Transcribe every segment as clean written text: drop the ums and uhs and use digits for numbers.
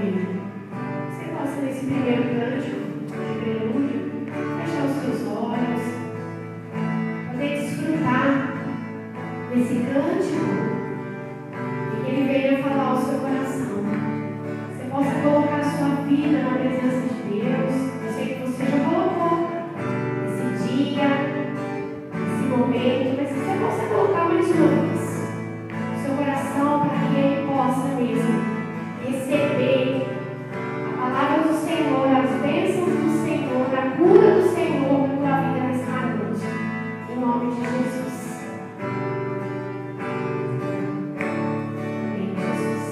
vida. Você possa, nesse primeiro cântico de prelúdio, fechar os seus olhos, poder desfrutar desse cântico e que ele venha falar ao seu coração. Você possa colocar a sua vida na presença de Deus. Eu sei que você já colocou esse dia, esse momento, mas que você possa colocar mais uma vez o seu coração para que ele possa mesmo receber a palavra do Senhor, as bênçãos do Senhor, a cura do Senhor na tua vida nesta noite. Em nome de Jesus. Amém, Jesus.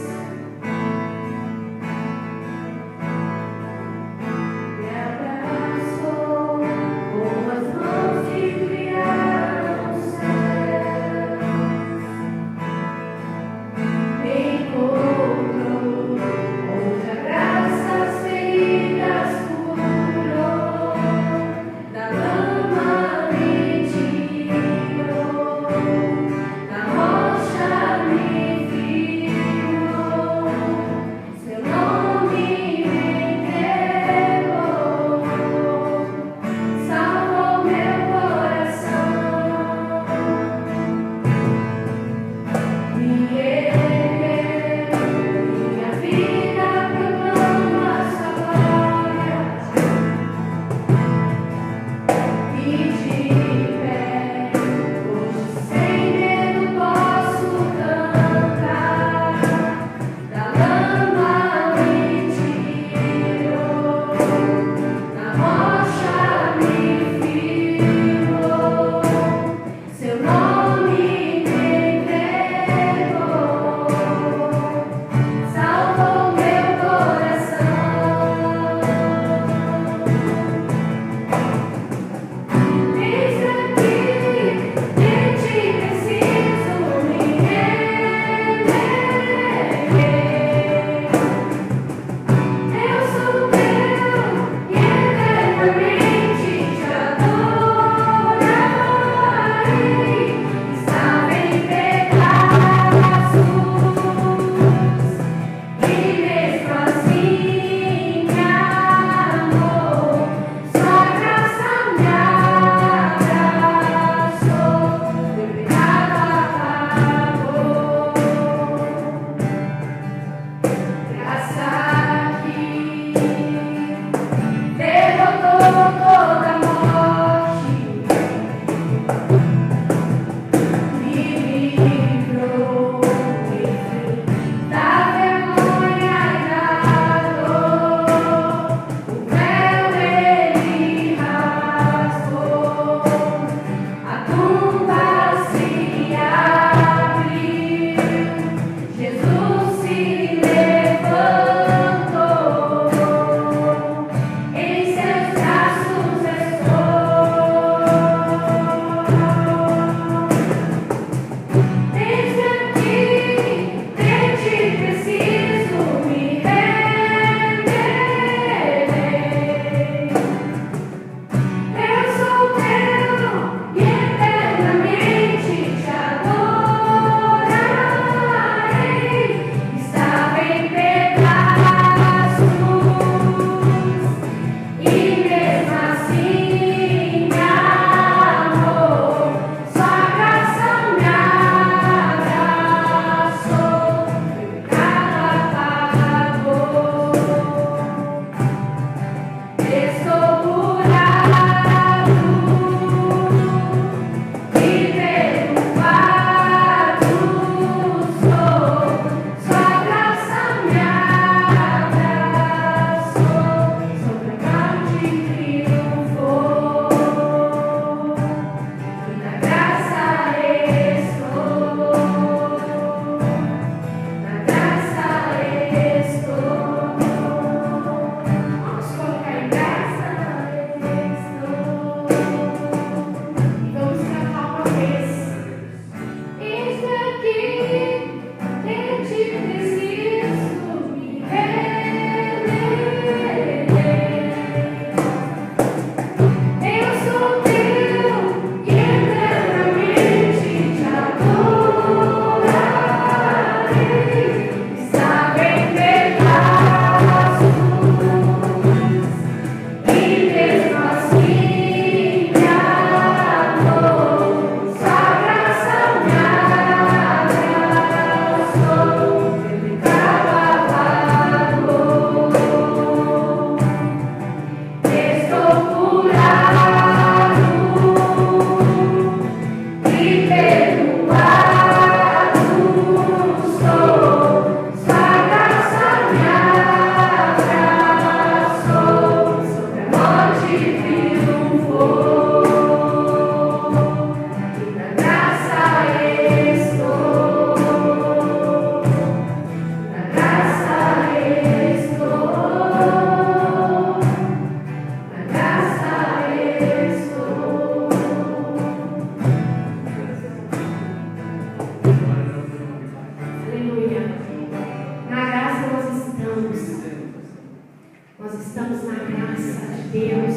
Deus.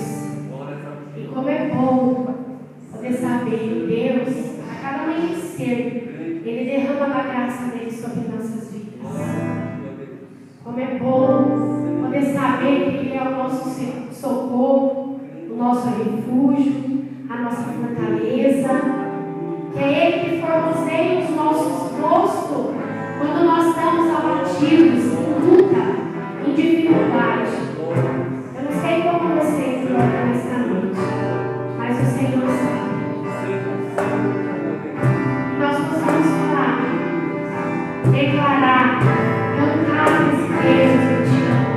E como é bom poder saber que Deus, a cada amanhecer, Ele derrama a graça dele sobre nossas vidas. Como é bom poder saber que Ele é o nosso socorro, o nosso refúgio, a nossa fortaleza, que é Ele que formoseia os nossos rostos quando nós estamos abatidos, em luta, em dificuldade. Eu não sei como você entrou nesta noite, mas o Senhor sabe. E nós possamos falar, declarar, cantar esse Deus, eu te amo.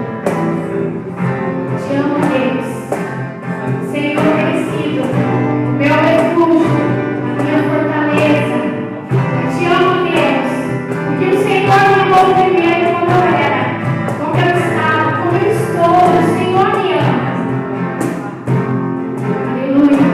Te amo, Deus. Senhor, tem sido o meu refúgio, a minha fortaleza. Eu te amo, Deus, porque o Senhor me amou primeiro como eu era, como eu estava, como eu estou. O Senhor me ama. Aleluia.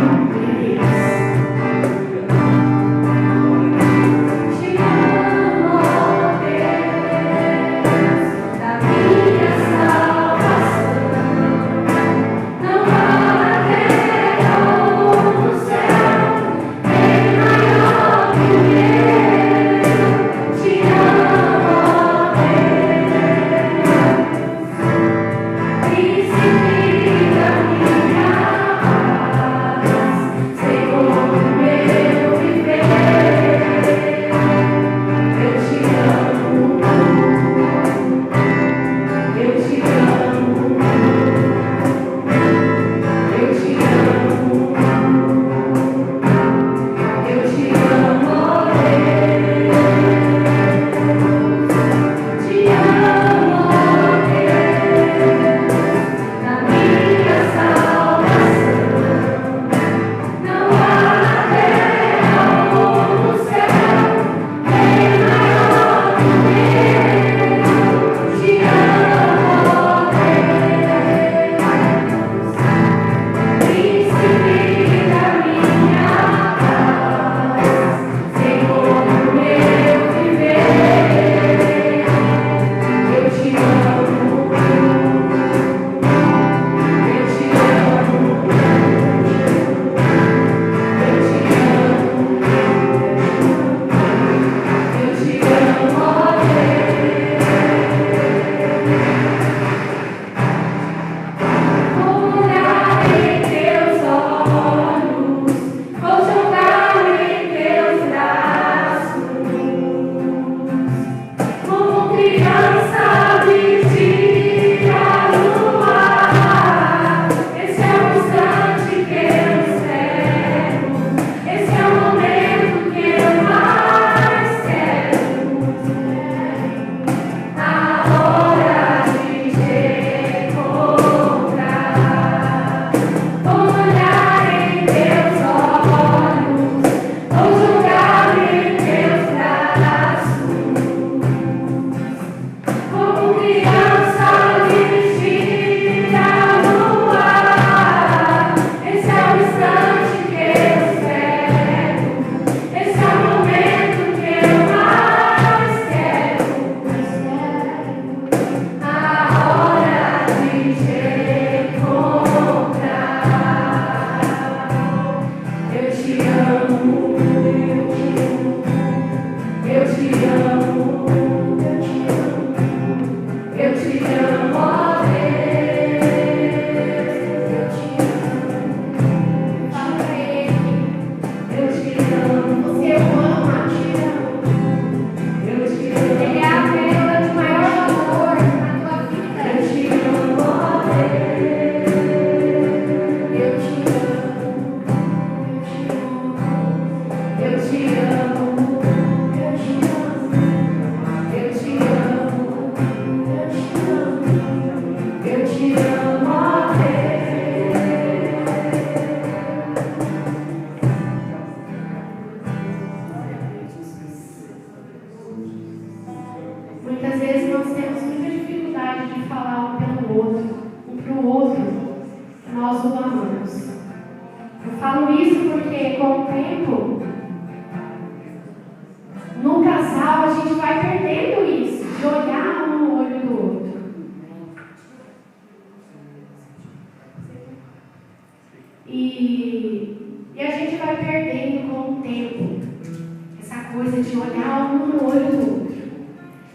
um no olho do outro.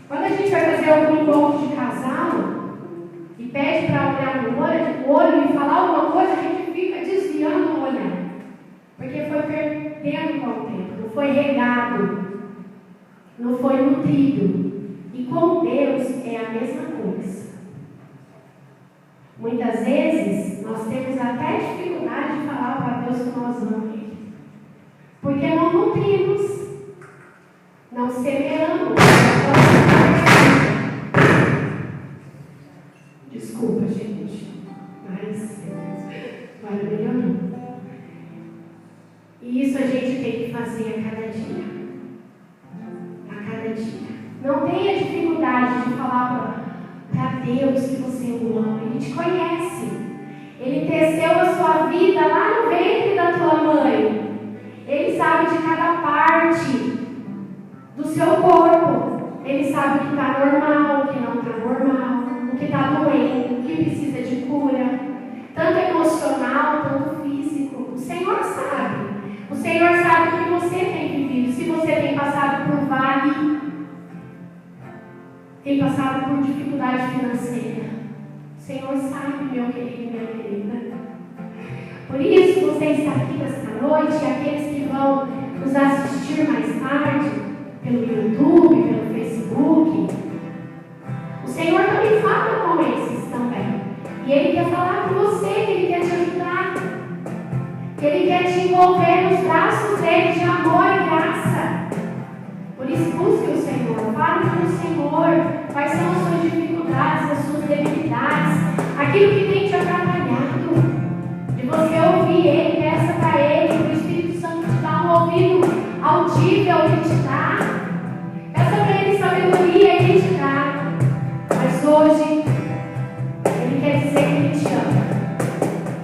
Quando a gente vai fazer algum encontro de casal e pede para olhar no olho e falar alguma coisa, a gente fica desviando o olhar. Porque foi perdendo com o tempo, não foi regado, não foi nutrido. E com Deus é a mesma coisa. Muitas vezes nós temos até dificuldade de falar para Deus que nós amamos Ele. Porque não nutrimos, não semeamos. Desculpa, gente, mas agora melhorou. E isso a gente tem que fazer a cada dia. A cada dia. Não tenha dificuldade de falar para Deus que você o ama. Ele te conhece. Ele teceu a sua vida lá no ventre da tua mãe. Ele sabe de cada parte do seu corpo. Ele sabe o que está normal, o que não está normal, o que está doente, o que precisa de cura. Tanto emocional, tanto físico. O Senhor sabe. O Senhor sabe o que você tem vivido. Se você tem passado por vale, tem passado por dificuldade financeira, o Senhor sabe, meu querido e minha querida. Por isso, você está aqui nesta noite, e aqueles que vão nos assistir mais tarde, pelo YouTube, pelo Facebook, o Senhor também fala com esses também. E Ele quer falar com você, que Ele quer te ajudar, que Ele quer te envolver nos braços dele de amor e graça. Por isso, busque o Senhor, fale com o Senhor. Quais são as suas dificuldades, as suas debilidades, aquilo que tem te atrapalhado, de você ouvir Ele, peça para Ele, para o Espírito Santo te dar um ouvido audível, Ele te dá. Peça para Ele sabedoria, Ele te dá. Mas hoje, Ele quer dizer que Ele te ama.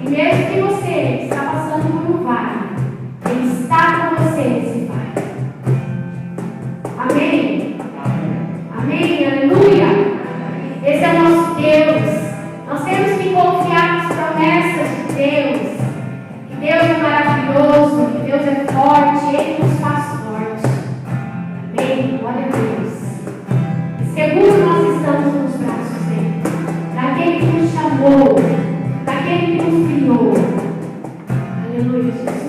E mesmo que você está passando por um vale, Ele está com você nesse vale. Amém? Amém? Aleluia! Esse é o nosso Deus. Nós temos que confiar nas promessas de Deus. Que Deus é maravilhoso, que Deus é forte, Ele nos faz forte. Amém? Glória a Deus. Seguro nós estamos nos braços dele. Daquele que nos chamou, daquele que nos criou. Aleluia, Jesus.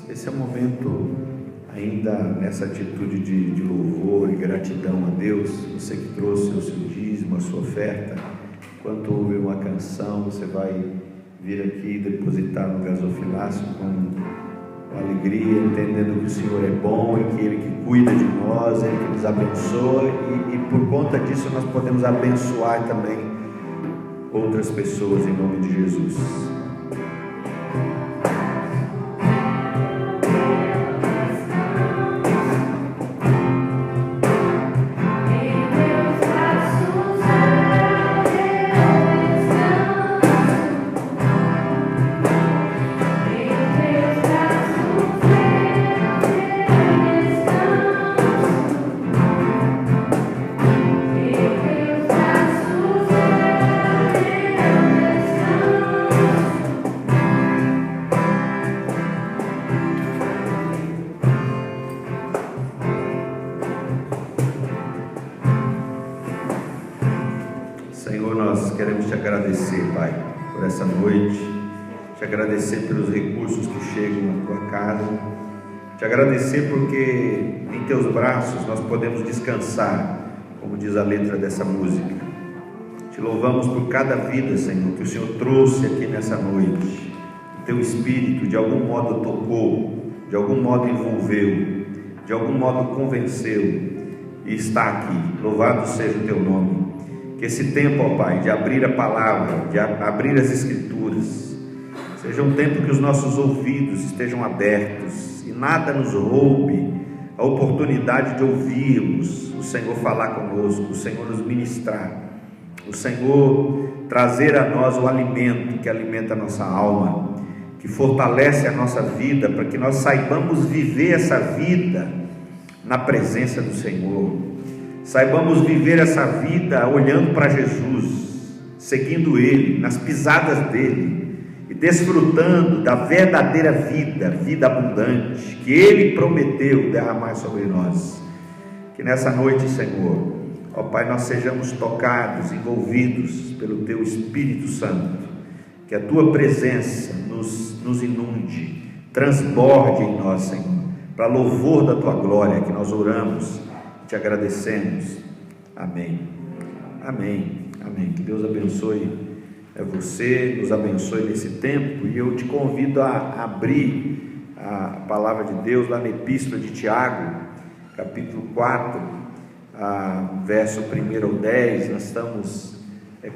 esse é um momento ainda nessa atitude de louvor e gratidão a Deus. Você que trouxe o seu dízimo, a sua oferta, enquanto ouve uma canção, você vai vir aqui depositar no gasofilácio com alegria, entendendo que o Senhor é bom e que Ele que cuida de nós, Ele que nos abençoa, e por conta disso nós podemos abençoar também outras pessoas em nome de Jesus. Queremos te agradecer, Pai, por essa noite, te agradecer pelos recursos que chegam à tua casa, te agradecer porque em teus braços nós podemos descansar, como diz a letra dessa música. Te louvamos por cada vida, Senhor, que o Senhor trouxe aqui nessa noite. O teu Espírito de algum modo tocou, de algum modo envolveu, de algum modo convenceu e está aqui. Louvado seja o teu nome. Que esse tempo, ó Pai, de abrir a palavra, de abrir as Escrituras, seja um tempo que os nossos ouvidos estejam abertos e nada nos roube a oportunidade de ouvirmos o Senhor falar conosco, o Senhor nos ministrar, o Senhor trazer a nós o alimento que alimenta a nossa alma, que fortalece a nossa vida, para que nós saibamos viver essa vida na presença do Senhor. Saibamos viver essa vida olhando para Jesus, seguindo Ele, nas pisadas dEle, e desfrutando da verdadeira vida abundante, que Ele prometeu derramar sobre nós. Que nessa noite, Senhor, ó Pai, nós sejamos tocados, envolvidos pelo Teu Espírito Santo, que a Tua presença nos inunde, transborde em nós, Senhor, para louvor da Tua glória, que nós oramos, te agradecemos. Amém. Amém. Amém. Que Deus abençoe você, nos abençoe nesse tempo, e eu te convido a abrir a palavra de Deus lá na Epístola de Tiago, capítulo 4, verso 1 ao 10. Nós estamos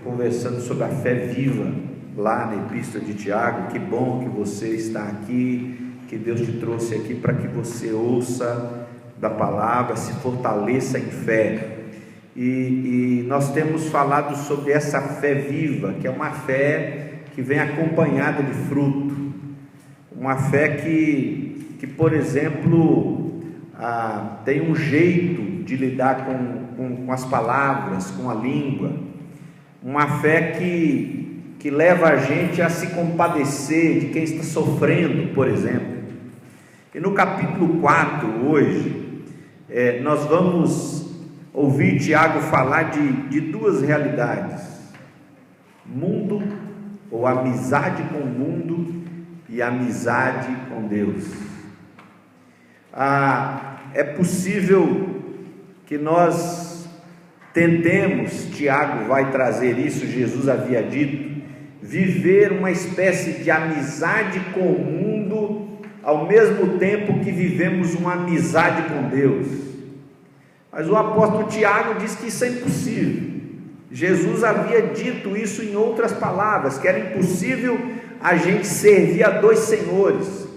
conversando sobre a fé viva lá na Epístola de Tiago. Que bom que você está aqui, que Deus te trouxe aqui para que você ouça da palavra, se fortaleça em fé, e nós temos falado sobre essa fé viva, que é uma fé que vem acompanhada de fruto, uma fé que por exemplo, tem um jeito de lidar com as palavras, com a língua, uma fé que leva a gente a se compadecer de quem está sofrendo, por exemplo. E no capítulo 4 hoje, nós vamos ouvir Tiago falar de duas realidades: mundo, ou amizade com o mundo, e amizade com Deus. É possível que nós tentemos, Tiago vai trazer isso, Jesus havia dito, viver uma espécie de amizade com o mundo, ao mesmo tempo que vivemos uma amizade com Deus. Mas o apóstolo Tiago diz que isso é impossível. Jesus havia dito isso em outras palavras, que era impossível a gente servir a dois senhores.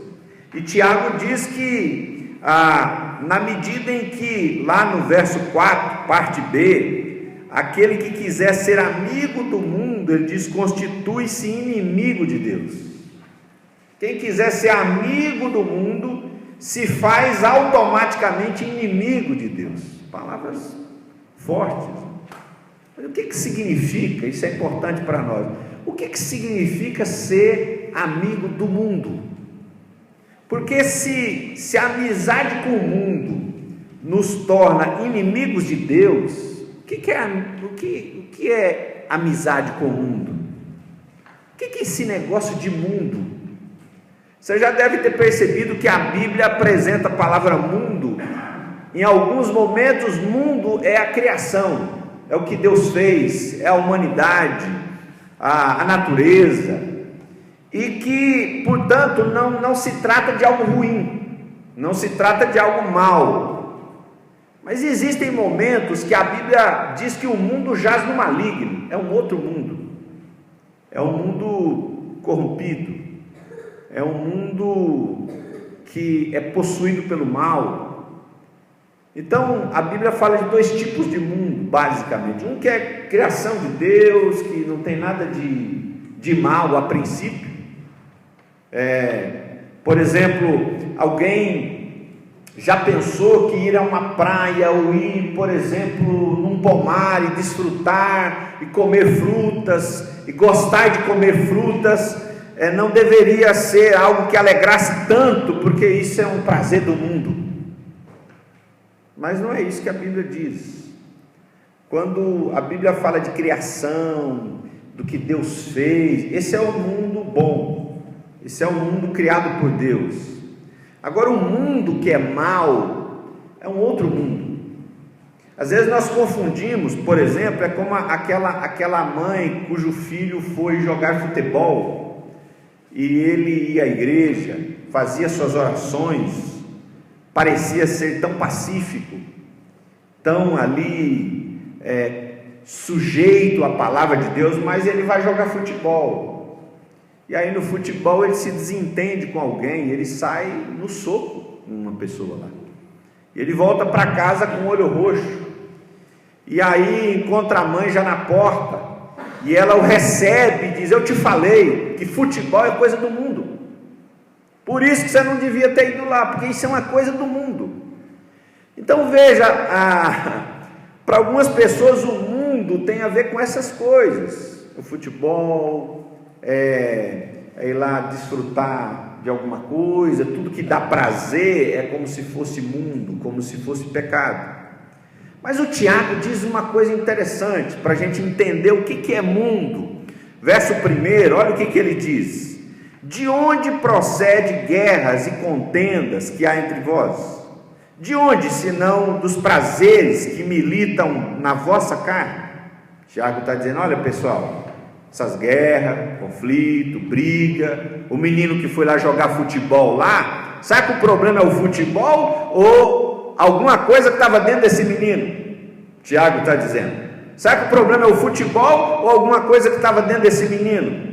E Tiago diz que na medida em que, lá no verso 4, parte B, aquele que quiser ser amigo do mundo, ele diz, constitui-se inimigo de Deus. Quem quiser ser amigo do mundo se faz automaticamente inimigo de Deus. Palavras fortes. Mas o que significa? Isso é importante para nós. O que significa ser amigo do mundo? Porque se a amizade com o mundo nos torna inimigos de Deus, o que é amizade com o mundo? O que é esse negócio de mundo? Você já deve ter percebido que a Bíblia apresenta a palavra mundo. Em alguns momentos, mundo é a criação, é o que Deus fez, é a humanidade, a natureza, e que, portanto, não se trata de algo ruim, não se trata de algo mal. Mas existem momentos que a Bíblia diz que o mundo jaz no maligno, é um outro mundo, é um mundo corrompido, é um mundo que é possuído pelo mal. Então a Bíblia fala de dois tipos de mundo, basicamente. Um que é criação de Deus, que não tem nada de mal a princípio. Por exemplo, alguém já pensou que ir a uma praia ou ir, por exemplo, num pomar e desfrutar e comer frutas e gostar de comer frutas não deveria ser algo que alegrasse tanto, porque isso é um prazer do mundo. Mas não é isso que a Bíblia diz. Quando a Bíblia fala de criação, do que Deus fez, esse é o mundo bom, esse é o mundo criado por Deus. Agora o mundo que é mau é um outro mundo. Às vezes nós confundimos, por exemplo, é como aquela mãe cujo filho foi jogar futebol e ele ia à igreja, fazia suas orações, parecia ser tão pacífico, tão ali sujeito à palavra de Deus, mas ele vai jogar futebol, e aí no futebol ele se desentende com alguém, ele sai no soco com uma pessoa lá, e ele volta para casa com o olho roxo, e aí encontra a mãe já na porta, e ela o recebe e diz: eu te falei que futebol é coisa do mundo, por isso que você não devia ter ido lá, porque isso é uma coisa do mundo. Então veja, para algumas pessoas o mundo tem a ver com essas coisas, o futebol, ir lá desfrutar de alguma coisa, tudo que dá prazer é como se fosse mundo, como se fosse pecado. Mas o Tiago diz uma coisa interessante, para a gente entender o que é mundo. Verso 1, olha o que ele diz: de onde procede guerras e contendas que há entre vós? De onde, senão dos prazeres que militam na vossa carne? Tiago está dizendo: olha pessoal, essas guerras, conflito, briga, o menino que foi lá jogar futebol lá, sabe que o problema é o futebol ou alguma coisa que estava dentro desse menino? Tiago está dizendo: sabe que o problema é o futebol ou alguma coisa que estava dentro desse menino?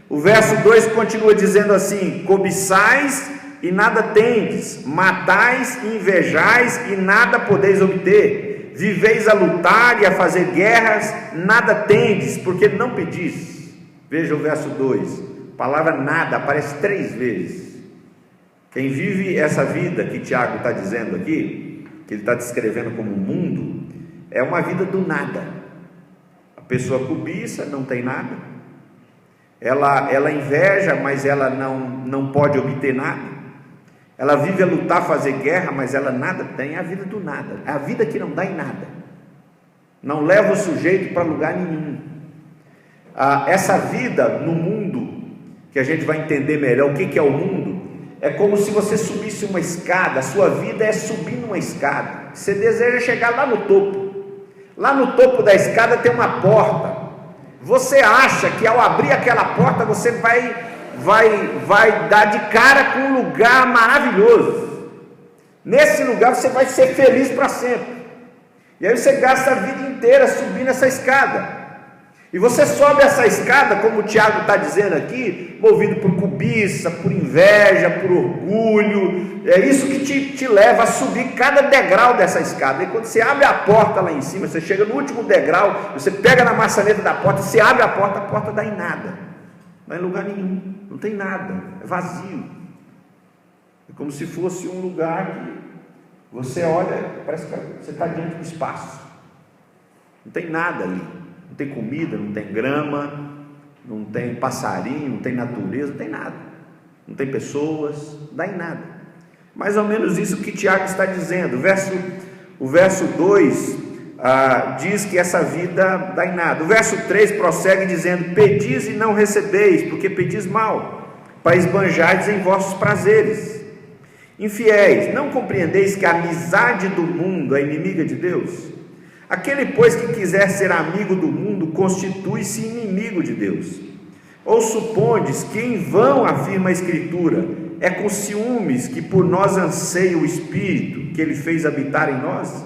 O verso 2 continua dizendo assim: cobiçais e nada tendes, matais e invejais e nada podeis obter, viveis a lutar e a fazer guerras, nada tendes, porque não pedis. Veja o verso 2, a palavra nada aparece 3 vezes. Quem vive essa vida que Tiago está dizendo aqui, que ele está descrevendo como mundo, é uma vida do nada. A pessoa cobiça, não tem nada, ela inveja, mas ela não pode obter nada, ela vive a lutar, fazer guerra, mas ela nada tem. É a vida do nada, é a vida que não dá em nada, não leva o sujeito para lugar nenhum. Essa vida no mundo, que a gente vai entender melhor o que é o mundo, é como se você subisse uma escada. A sua vida é subir uma escada, você deseja chegar lá no topo. Lá no topo da escada tem uma porta. Você acha que ao abrir aquela porta você vai dar de cara com um lugar maravilhoso. Nesse lugar você vai ser feliz para sempre. E aí você gasta a vida inteira subindo essa escada. E você sobe essa escada, como o Tiago está dizendo aqui, movido por cobiça, por inveja, por orgulho. É isso que te leva a subir cada degrau dessa escada. E quando você abre a porta lá em cima, você chega no último degrau, você pega na maçaneta da porta, você abre a porta dá em nada, não dá em lugar nenhum, não tem nada, é vazio. É como se fosse um lugar que você olha, parece que você está diante do espaço, não tem nada ali. Não tem comida, não tem grama, não tem passarinho, não tem natureza, não tem nada, não tem pessoas, não dá em nada. Mais ou menos isso que Tiago está dizendo. O verso 2 diz que essa vida dá em nada. O verso 3 prossegue dizendo: pedis e não recebeis, porque pedis mal, para esbanjardes em vossos prazeres. Infiéis, não compreendeis que a amizade do mundo é inimiga de Deus? Aquele, pois, que quiser ser amigo do mundo, constitui-se inimigo de Deus. Ou supondes que em vão afirma a Escritura, é com ciúmes que por nós anseia o Espírito que Ele fez habitar em nós?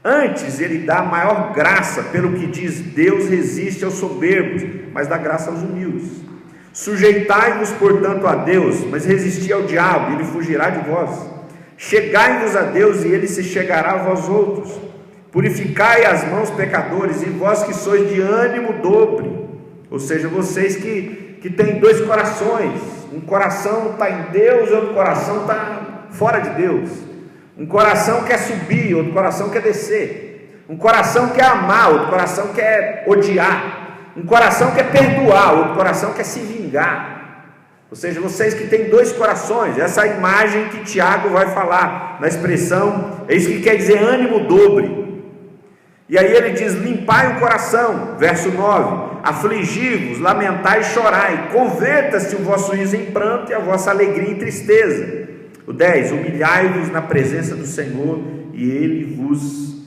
Antes Ele dá maior graça, pelo que diz, Deus resiste aos soberbos, mas dá graça aos humildes. Sujeitai-vos, portanto, a Deus, mas resisti ao diabo, e ele fugirá de vós. Chegai-vos a Deus, e ele se chegará a vós outros. Purificai as mãos, pecadores, e vós que sois de ânimo dobre, ou seja, vocês que têm dois corações, um coração está em Deus, outro coração está fora de Deus, um coração quer subir, outro coração quer descer, um coração quer amar, outro coração quer odiar, um coração quer perdoar, outro coração quer se vingar, ou seja, vocês que têm dois corações, essa imagem que Tiago vai falar, na expressão, é isso que quer dizer ânimo dobre. E aí ele diz, limpai o coração, verso 9, afligi-vos, lamentai e chorai, converta-se o vosso riso em pranto e a vossa alegria em tristeza. O 10, humilhai-vos na presença do Senhor e Ele vos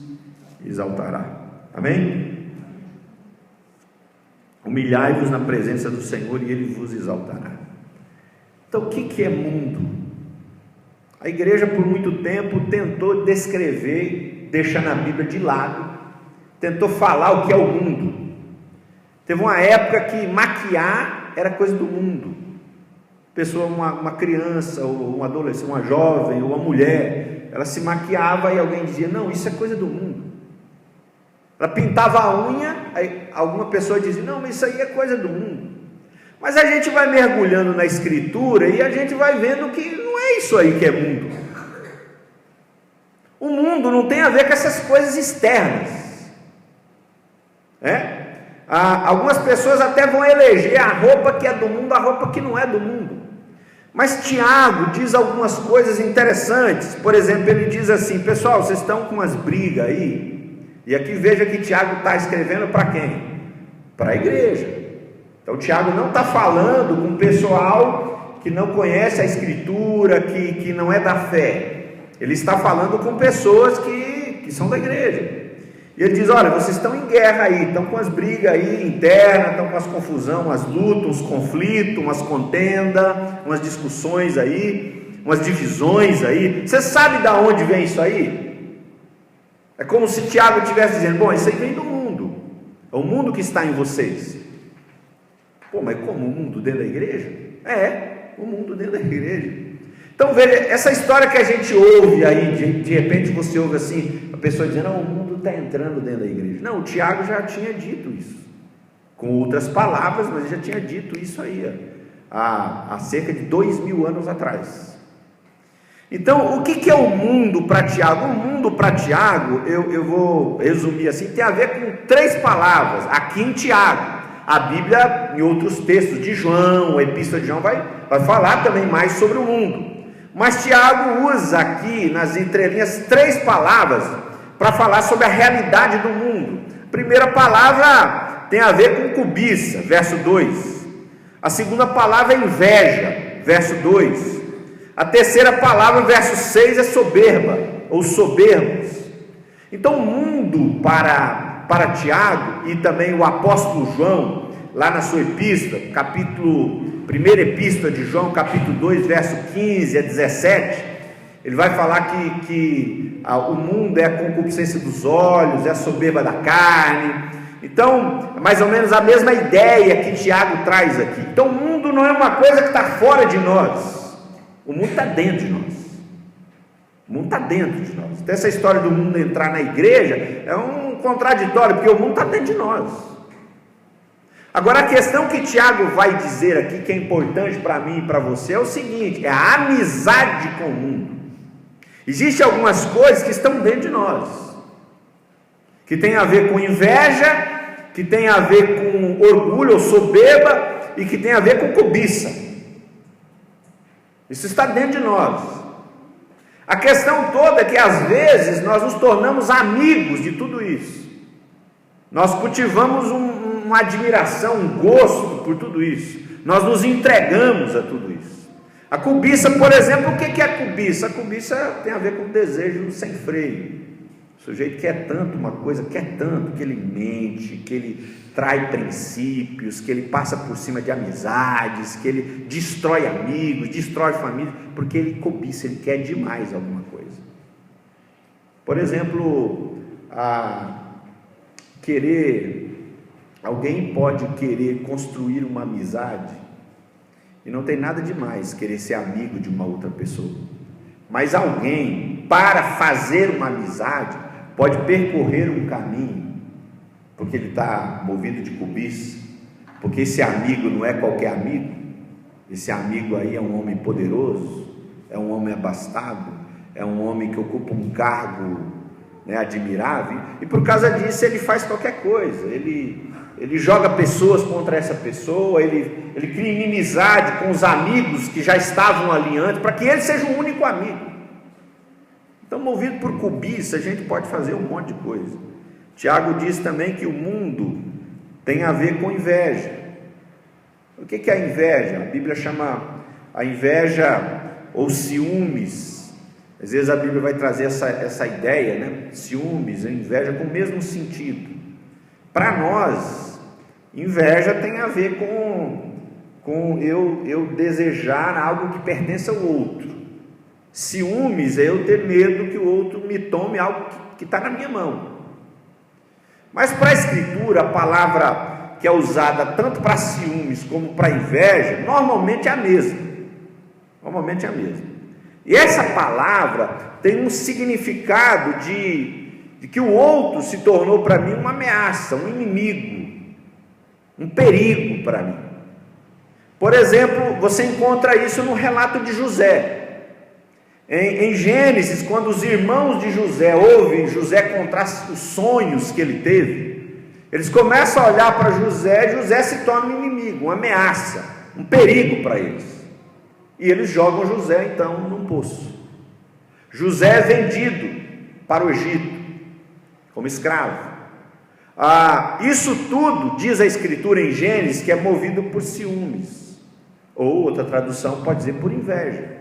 exaltará. Amém? Humilhai-vos na presença do Senhor e Ele vos exaltará. Então o que é mundo? A igreja por muito tempo tentou descrever, deixando a Bíblia de lado, tentou falar o que é o mundo. Teve uma época que maquiar era coisa do mundo. Pessoa, uma criança, ou um adolescente, uma jovem, ou uma mulher, ela se maquiava e alguém dizia, não, isso é coisa do mundo. Ela pintava a unha, aí alguma pessoa dizia, não, mas isso aí é coisa do mundo. Mas a gente vai mergulhando na Escritura e a gente vai vendo que não é isso aí que é mundo. O mundo não tem a ver com essas coisas externas. Algumas pessoas até vão eleger a roupa que é do mundo, a roupa que não é do mundo. Mas Tiago diz algumas coisas interessantes. Por exemplo, ele diz assim, pessoal, vocês estão com umas brigas aí, e aqui veja que Tiago está escrevendo para quem? Para a igreja. Então Tiago não está falando com o pessoal que não conhece a Escritura, que não é da fé. Ele está falando com pessoas que são da igreja. E ele diz, olha, vocês estão em guerra aí, estão com as brigas aí internas, estão com as confusões, umas lutas, uns conflitos, umas contendas, umas discussões aí, umas divisões aí. Você sabe de onde vem isso aí? É como se Tiago estivesse dizendo, bom, isso aí vem do mundo, é o mundo que está em vocês. Pô, mas como o mundo dentro da igreja? É, o mundo dentro da igreja. Então veja, essa história que a gente ouve aí, de repente você ouve assim, a pessoa dizendo, não, o mundo está entrando dentro da igreja. Não, o Tiago já tinha dito isso, com outras palavras, mas já tinha dito isso aí, há cerca de 2000 anos atrás. Então, o que é o mundo para Tiago? O mundo para Tiago, eu vou resumir assim, tem a ver com 3 palavras, aqui em Tiago. A Bíblia, em outros textos de João, a Epístola de João, vai falar também mais sobre o mundo. Mas Tiago usa aqui, nas entrelinhas, 3 palavras para falar sobre a realidade do mundo. A primeira palavra tem a ver com cobiça, verso 2. A segunda palavra é inveja, verso 2. A terceira palavra, verso 6, é soberba, ou soberbos. Então o mundo para Tiago, e também o apóstolo João, lá na sua epístola, primeira epístola de João, capítulo 2, verso 15 a 17, ele vai falar que o mundo é a concupiscência dos olhos, é a soberba da carne. Então, mais ou menos a mesma ideia que Tiago traz aqui. Então, o mundo não é uma coisa que está fora de nós, o mundo está dentro de nós. O mundo está dentro de nós. Então, essa história do mundo entrar na igreja é um contraditório, porque o mundo está dentro de nós. Agora, a questão que Tiago vai dizer aqui, que é importante para mim e para você, é o seguinte: é a amizade com o mundo. Existem algumas coisas que estão dentro de nós, que tem a ver com inveja, que tem a ver com orgulho ou soberba, e que tem a ver com cobiça. Isso está dentro de nós. A questão toda é que às vezes nós nos tornamos amigos de tudo isso. Nós cultivamos uma admiração, um gosto por tudo isso. nós nos entregamos a tudo isso. A cobiça, por exemplo, o que é a cobiça? A cobiça tem a ver com o desejo sem freio. O sujeito quer tanto uma coisa, quer tanto, que ele mente, que ele trai princípios, que ele passa por cima de amizades, que ele destrói amigos, destrói família, porque ele cobiça, ele quer demais alguma coisa. Por exemplo, alguém pode querer construir uma amizade, e não tem nada demais querer ser amigo de uma outra pessoa, mas alguém, para fazer uma amizade, pode percorrer um caminho, porque ele está movido de cobiça, porque esse amigo não é qualquer amigo, esse amigo aí é um homem poderoso, é um homem abastado, é um homem que ocupa um cargo, né, admirável, e por causa disso ele faz qualquer coisa, ele joga pessoas contra essa pessoa, ele cria inimizade com os amigos que já estavam ali antes, para que ele seja o único amigo. Então, movido por cobiça, a gente pode fazer um monte de coisa. Tiago diz também que o mundo tem a ver com inveja. O que é a inveja? A Bíblia chama a inveja ou ciúmes. Às vezes a Bíblia vai trazer essa ideia, né? Ciúmes, inveja com o mesmo sentido. Para nós, inveja tem a ver com eu desejar algo que pertence ao outro. Ciúmes é eu ter medo que o outro me tome algo que está na minha mão. Mas para a Escritura, a palavra que é usada tanto para ciúmes como para inveja, normalmente é a mesma. Normalmente é a mesma. E essa palavra tem um significado de que o outro se tornou para mim uma ameaça, um inimigo, um perigo para mim. Por exemplo, você encontra isso no relato de José. Em Gênesis, quando os irmãos de José ouvem José contar os sonhos que ele teve, eles começam a olhar para José, e José se torna um inimigo, uma ameaça, um perigo para eles. E eles jogam José então num poço. José é vendido para o Egito como escravo. Isso tudo, diz a Escritura em Gênesis, que é movido por ciúmes, ou outra tradução pode dizer por inveja.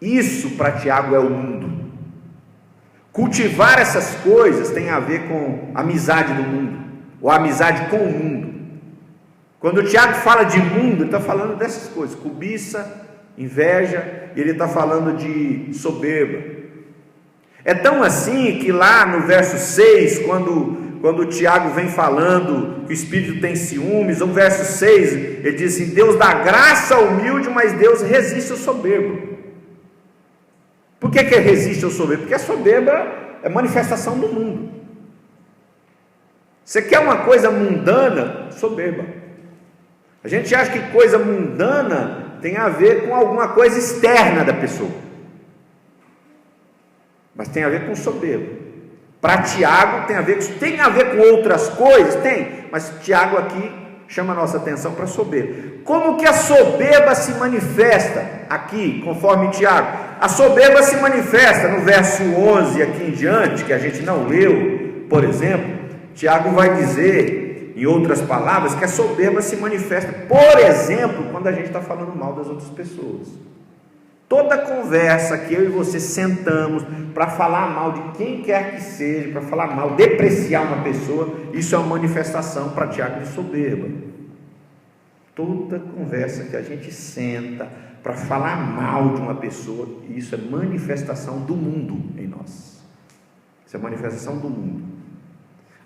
Isso para Tiago é o mundo. Cultivar essas coisas tem a ver com amizade do mundo, ou amizade com o mundo. Quando o Tiago fala de mundo, ele está falando dessas coisas, cobiça, inveja, e ele está falando de soberba. É tão assim que lá no verso 6, quando o Tiago vem falando que o Espírito tem ciúmes, no verso 6, ele diz assim: Deus dá graça ao humilde, mas Deus resiste ao soberbo. Por que resiste ao soberbo? Porque a soberba é manifestação do mundo. Você quer uma coisa mundana? Soberba. A gente acha que coisa mundana tem a ver com alguma coisa externa da pessoa, mas tem a ver com soberba. Para Tiago tem a ver com outras coisas? Tem, mas Tiago aqui chama a nossa atenção para a soberba. Como que a soberba se manifesta aqui, conforme Tiago? A soberba se manifesta no verso 11 aqui em diante, que a gente não leu, por exemplo. Tiago vai dizer, em outras palavras, que a soberba se manifesta, por exemplo, quando a gente está falando mal das outras pessoas. Toda conversa que eu e você sentamos para falar mal de quem quer que seja, para falar mal, depreciar uma pessoa, isso é uma manifestação para Tiago de soberba. Toda conversa que a gente senta para falar mal de uma pessoa, isso é manifestação do mundo em nós. Isso é manifestação do mundo.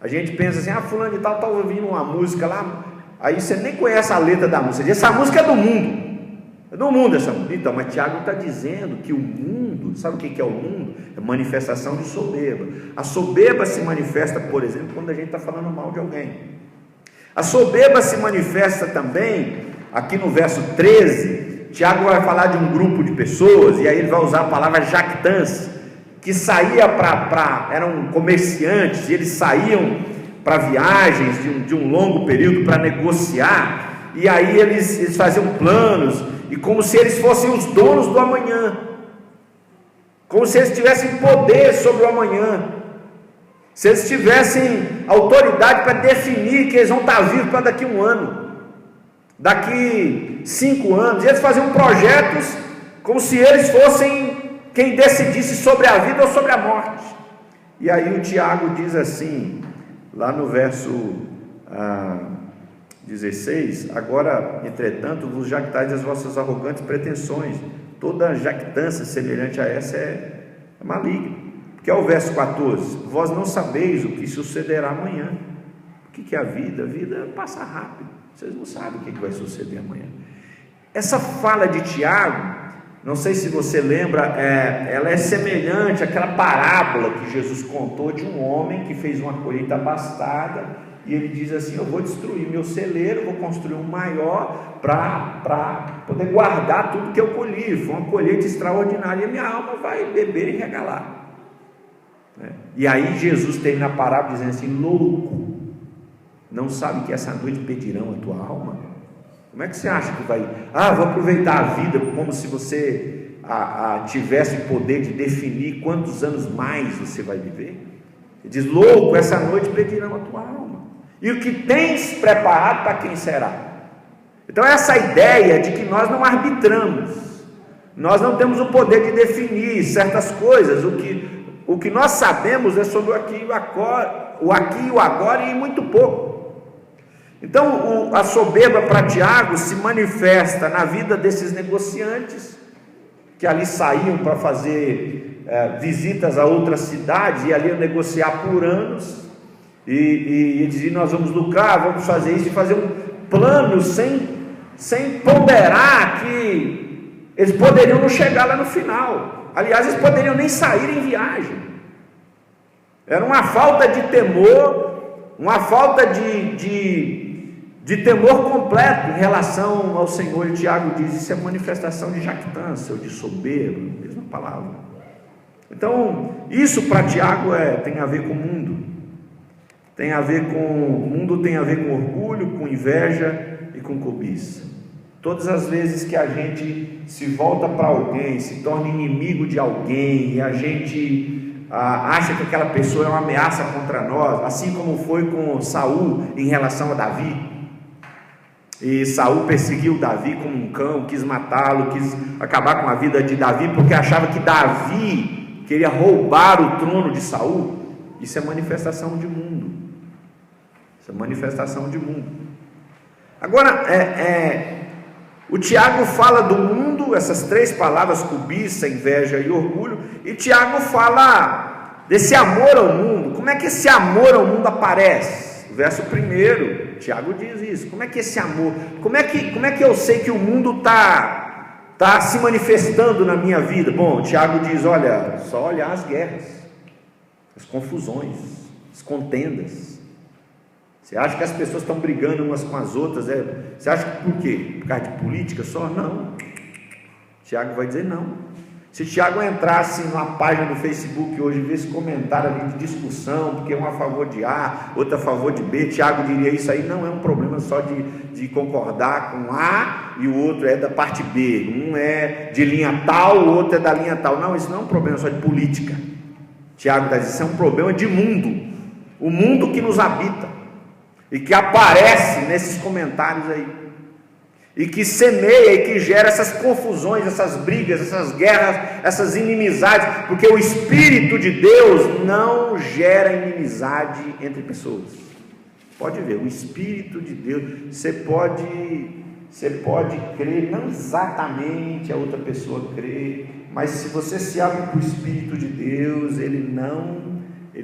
A gente pensa assim: fulano e tal está ouvindo uma música lá, aí você nem conhece a letra da música, essa música é do mundo. É do mundo essa música. Então, mas Tiago está dizendo que o mundo, sabe o que é o mundo? É manifestação de soberba. A soberba se manifesta, por exemplo, quando a gente está falando mal de alguém. A soberba se manifesta também, aqui no verso 13, Tiago vai falar de um grupo de pessoas, e aí ele vai usar a palavra jactância, que saía eram comerciantes, e eles saíam para viagens de um longo período para negociar, e aí eles faziam planos, e como se eles fossem os donos do amanhã, como se eles tivessem poder sobre o amanhã, se eles tivessem autoridade para definir que eles vão estar vivos para daqui a um ano. daqui 5 anos, e eles faziam projetos como se eles fossem quem decidisse sobre a vida ou sobre a morte. E aí o Tiago diz assim, lá no verso 16: agora, entretanto, vos jactais das vossas arrogantes pretensões, toda jactância semelhante a essa é maligna. Porque é o verso 14: vós não sabeis o que sucederá amanhã. O que é a vida? A vida passa rápido, vocês não sabem o que vai suceder amanhã. Essa fala de Tiago, não sei se você lembra, ela é semelhante àquela parábola que Jesus contou de um homem que fez uma colheita abastada, e ele diz assim: eu vou destruir meu celeiro, vou construir um maior para poder guardar tudo que eu colhi. Foi uma colheita extraordinária, e a minha alma vai beber e regalar. E aí Jesus termina a parábola dizendo assim: louco, não sabe que essa noite pedirão a tua alma? Como é que você acha que vai? Vou aproveitar a vida como se você tivesse o poder de definir quantos anos mais você vai viver. Ele diz: louco, essa noite pedirão a tua alma, e o que tens preparado para quem será? Então essa ideia de que nós não arbitramos, nós não temos o poder de definir certas coisas, o que nós sabemos é sobre o aqui e o agora e muito pouco. Então a soberba para Tiago se manifesta na vida desses negociantes que ali saíam para fazer visitas a outras cidades e ali negociar por anos, e diziam: nós vamos lucrar, vamos fazer isso, e fazer um plano sem ponderar que eles poderiam não chegar lá no final. Aliás, eles poderiam nem sair em viagem. Era uma falta de temor, uma falta de temor completo em relação ao Senhor. E Tiago diz: isso é manifestação de jactância ou de soberba, mesma palavra. Então isso para Tiago tem a ver com o mundo, tem a ver com o mundo, tem a ver com orgulho, com inveja e com cobiça. Todas as vezes que a gente se volta para alguém, se torna inimigo de alguém, e a gente acha que aquela pessoa é uma ameaça contra nós, assim como foi com Saul em relação a Davi. E Saul perseguiu Davi como um cão, quis matá-lo, quis acabar com a vida de Davi, porque achava que Davi queria roubar o trono de Saul. Isso é manifestação de mundo. Isso é manifestação de mundo. Agora, o Tiago fala do mundo, essas 3 palavras: cobiça, inveja e orgulho. E Tiago fala desse amor ao mundo. Como é que esse amor ao mundo aparece? O verso 1, Tiago diz isso. Como é que esse amor, como é que eu sei que o mundo está se manifestando na minha vida? Bom, Tiago diz: olha, só olhar as guerras, as confusões, as contendas. Você acha que as pessoas estão brigando umas com as outras? Você acha que por quê? Por causa de política só? Não. Tiago vai dizer não. Se Tiago entrasse numa página do Facebook hoje e visse comentário ali de discussão, porque um a favor de A, outro a favor de B, Tiago diria: isso aí não é um problema só de concordar com A e o outro é da parte B, um é de linha tal, o outro é da linha tal. Não, isso não é um problema só de política. Tiago está dizendo: isso é um problema de mundo, o mundo que nos habita, e que aparece nesses comentários aí, e que semeia e que gera essas confusões, essas brigas, essas guerras, essas inimizades, porque o Espírito de Deus não gera inimizade entre pessoas. Pode ver, o Espírito de Deus, você pode crer, não exatamente a outra pessoa crê, mas se você se abre para o Espírito de Deus, ele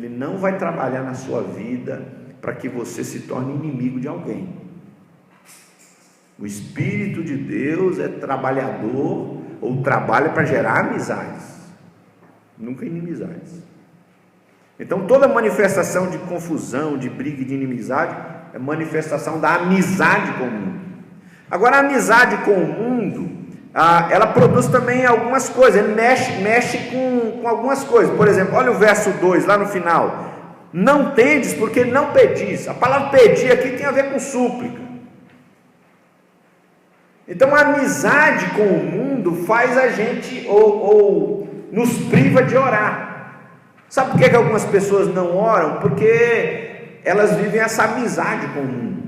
não vai trabalhar na sua vida para que você se torne inimigo de alguém. O Espírito de Deus é trabalhador, ou trabalha para gerar amizades, nunca inimizades. Então toda manifestação de confusão, de briga e de inimizade é manifestação da amizade com o mundo. Agora, a amizade com o mundo, ela produz também algumas coisas, ele mexe com algumas coisas. Por exemplo, olha o verso 2 lá no final: não tendes porque não pedis. A palavra pedir aqui tem a ver com súplica. Então a amizade com o mundo faz a gente ou nos priva de orar. Sabe por que algumas pessoas não oram? Porque elas vivem essa amizade com o mundo.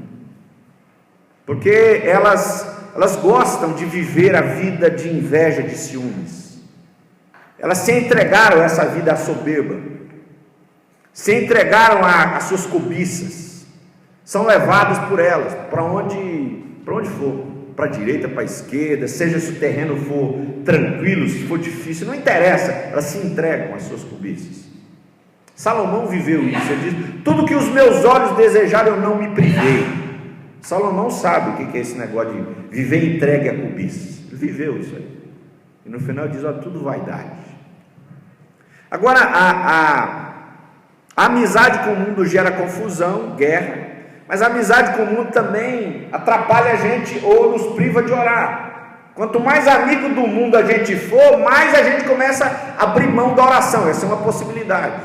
porque elas gostam de viver a vida de inveja, de ciúmes. Elas se entregaram a essa vida soberba, se entregaram às suas cobiças, são levadas por elas, para onde for, para a direita, para a esquerda, seja se o terreno for tranquilo, se for difícil, não interessa, elas se entregam às suas cobiças. Salomão viveu isso, ele diz: tudo que os meus olhos desejaram eu não me privei. Salomão sabe o que é esse negócio de viver entregue a cobiças, ele viveu isso aí, e no final ele diz: ó, tudo vaidade. Agora, a amizade com o mundo gera confusão, guerra, mas a amizade com o mundo também atrapalha a gente ou nos priva de orar. Quanto mais amigo do mundo a gente for, mais a gente começa a abrir mão da oração. Essa é uma possibilidade.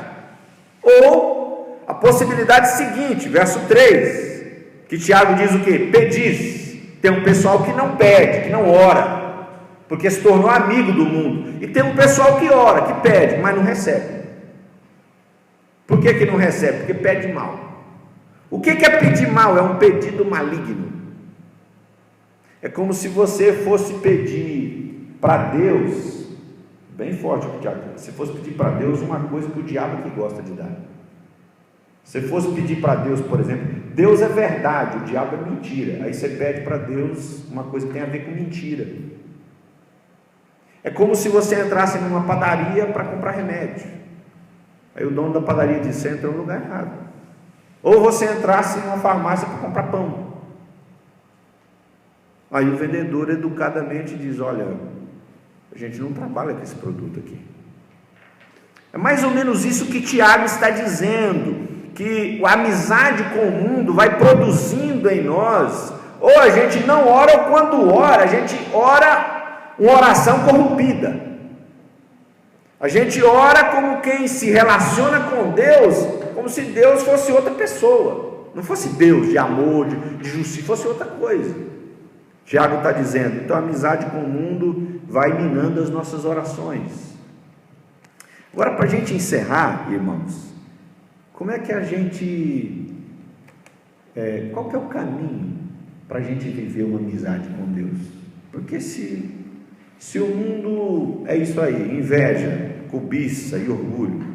Ou a possibilidade seguinte, verso 3, que Tiago diz o quê? Pedis. Tem um pessoal que não pede, que não ora, porque se tornou amigo do mundo. E tem um pessoal que ora, que pede, mas não recebe. Por que não recebe? Porque pede mal. O que é pedir mal? É um pedido maligno. É como se você fosse pedir para Deus, bem forte o que o diabo, se fosse pedir para Deus uma coisa que o diabo que gosta de dar. Se fosse pedir para Deus, por exemplo, Deus é verdade, o diabo é mentira. Aí você pede para Deus uma coisa que tem a ver com mentira. É como se você entrasse numa padaria para comprar remédio. Aí o dono da padaria diz: você entrou no lugar errado. Ou você entrasse numa farmácia para comprar pão. Aí o vendedor educadamente diz: olha, a gente não trabalha com esse produto aqui. É mais ou menos isso que Tiago está dizendo, que a amizade com o mundo vai produzindo em nós, ou a gente não ora, ou quando ora, a gente ora uma oração corrompida. A gente ora como quem se relaciona com Deus, como se Deus fosse outra pessoa, não fosse Deus de amor, de justiça, fosse outra coisa. Tiago está dizendo, então a amizade com o mundo vai minando as nossas orações. Agora, para a gente encerrar, irmãos, como é que a gente, qual que é o caminho para a gente viver uma amizade com Deus? Porque se o mundo é isso aí, inveja, cobiça e orgulho,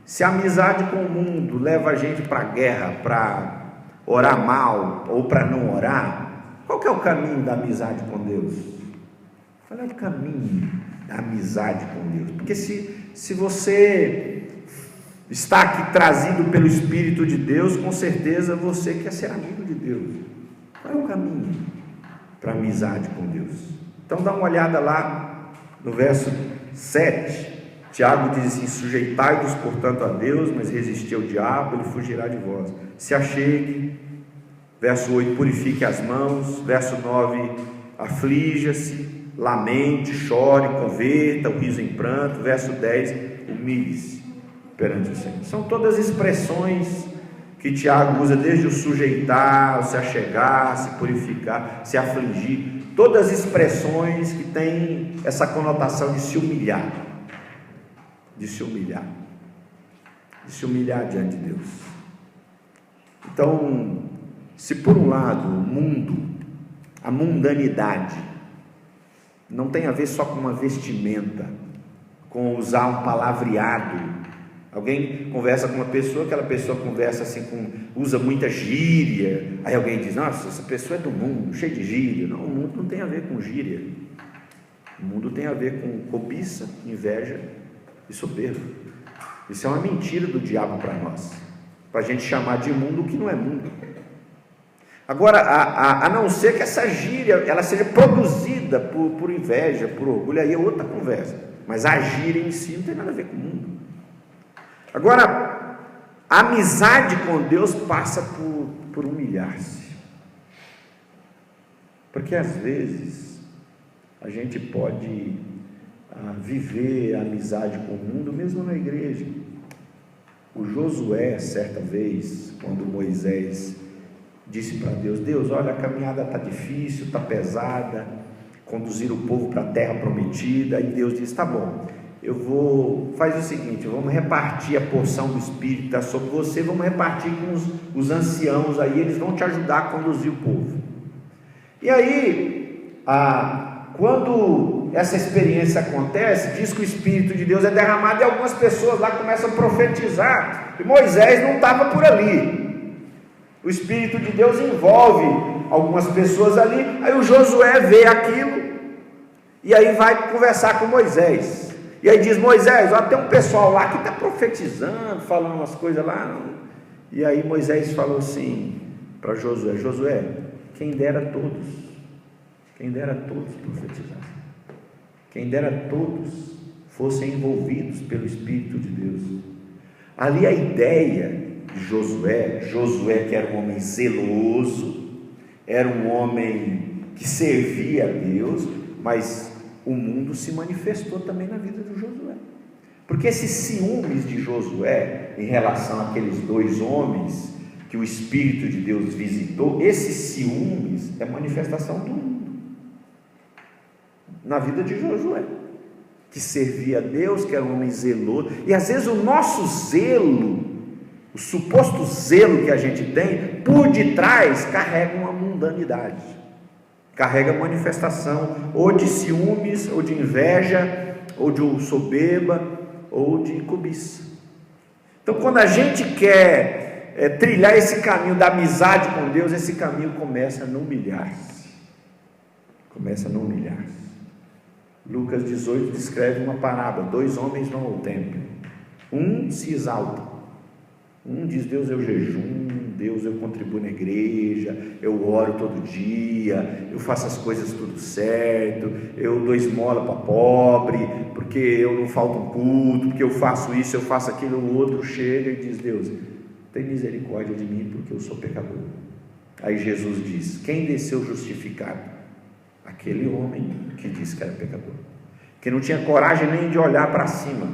se a amizade com o mundo leva a gente para a guerra, para orar mal ou para não orar, qual que é o caminho da amizade com Deus? Qual é o caminho da amizade com Deus? Porque se você está aqui trazido pelo Espírito de Deus, com certeza você quer ser amigo de Deus. Qual é o caminho para a amizade com Deus? Então dá uma olhada lá no verso 7. Tiago diz assim: sujeitai-vos portanto a Deus, mas resisti ao diabo, ele fugirá de vós. Se achegue. Verso 8, purifique as mãos. Verso 9, aflija-se, lamente, chore, converta o riso em pranto. Verso 10, humilhe-se perante o Senhor. São todas expressões que Tiago usa, desde o sujeitar, o se achegar, se purificar, se afligir, todas expressões que têm essa conotação de se humilhar, de se humilhar diante de Deus. Então, se por um lado o mundo, a mundanidade, não tem a ver só com uma vestimenta, com usar um palavreado. Alguém conversa com uma pessoa, aquela pessoa conversa assim, usa muita gíria, aí alguém diz: nossa, essa pessoa é do mundo, cheia de gíria. Não, o mundo não tem a ver com gíria, o mundo tem a ver com cobiça, inveja e soberba. Isso é uma mentira do diabo para nós, para a gente chamar de mundo o que não é mundo. Agora, a não ser que essa gíria ela seja produzida por inveja, por orgulho, aí é outra conversa, mas a gíria em si não tem nada a ver com o mundo. Agora, a amizade com Deus passa por humilhar-se, porque às vezes a gente pode viver a amizade com o mundo mesmo na igreja. O Josué, certa vez, quando Moisés disse para Deus: Deus, olha, a caminhada está difícil, está pesada, conduzir o povo para a terra prometida. E Deus disse: tá bom, faz o seguinte, vamos repartir a porção do Espírito que está sobre você, vamos repartir com os anciãos aí, eles vão te ajudar a conduzir o povo. E aí, quando essa experiência acontece, diz que o Espírito de Deus é derramado e algumas pessoas lá começam a profetizar. E Moisés não estava por ali. O Espírito de Deus envolve algumas pessoas ali. Aí o Josué vê aquilo e aí vai conversar com Moisés. E aí diz: Moisés, ó, tem um pessoal lá que está profetizando, falando umas coisas lá. E aí Moisés falou assim para Josué: Josué, quem dera todos profetizassem, quem dera todos fossem envolvidos pelo Espírito de Deus. Ali a ideia de Josué que era um homem zeloso, era um homem que servia a Deus, mas o mundo se manifestou também na vida de Josué, porque esses ciúmes de Josué em relação àqueles dois homens que o Espírito de Deus visitou, esses ciúmes é manifestação do mundo na vida de Josué, que servia a Deus, que era um homem zeloso. E às vezes o nosso zelo, o suposto zelo que a gente tem, por detrás carrega uma mundanidade, carrega manifestação ou de ciúmes, ou de inveja, ou de soberba, ou de cobiça. Então, quando a gente quer trilhar esse caminho da amizade com Deus, esse caminho começa a não humilhar-se. Lucas 18 descreve uma parábola: 2 homens vão ao templo, um se exalta, um diz: Deus, eu jejum, Deus, eu contribuo na igreja, eu oro todo dia, eu faço as coisas tudo certo, eu dou esmola para pobre, porque eu não falto um culto, porque eu faço isso, eu faço aquilo. O outro chega e diz: Deus, tem misericórdia de mim, porque eu sou pecador. Aí Jesus diz: quem desceu justificado? Aquele homem que disse que era pecador, que não tinha coragem nem de olhar para cima,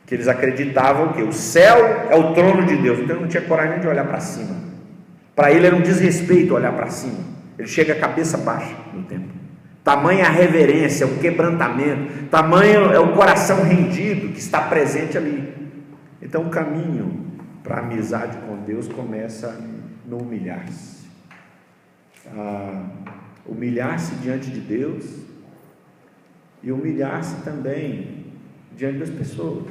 que eles acreditavam que o céu é o trono de Deus, então ele não tinha coragem nem de olhar para cima. Para ele era um desrespeito olhar para cima. Ele chega a cabeça baixa no templo. Tamanha a reverência, o quebrantamento, tamanho é o coração rendido que está presente ali. Então o caminho para a amizade com Deus começa no humilhar-se. Humilhar-se diante de Deus e humilhar-se também diante das pessoas,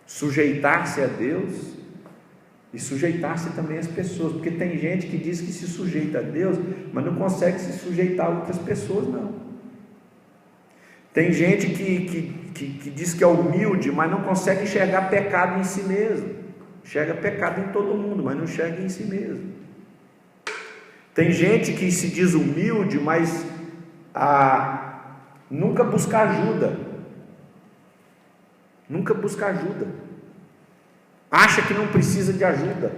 sujeitar-se a Deus e sujeitar-se também às pessoas, porque tem gente que diz que se sujeita a Deus, mas não consegue se sujeitar a outras pessoas, não. Tem gente que diz que é humilde, mas não consegue enxergar pecado em si mesmo, enxerga pecado em todo mundo, mas não enxerga em si mesmo. Tem gente que se diz humilde, mas nunca busca ajuda. Acha que não precisa de ajuda.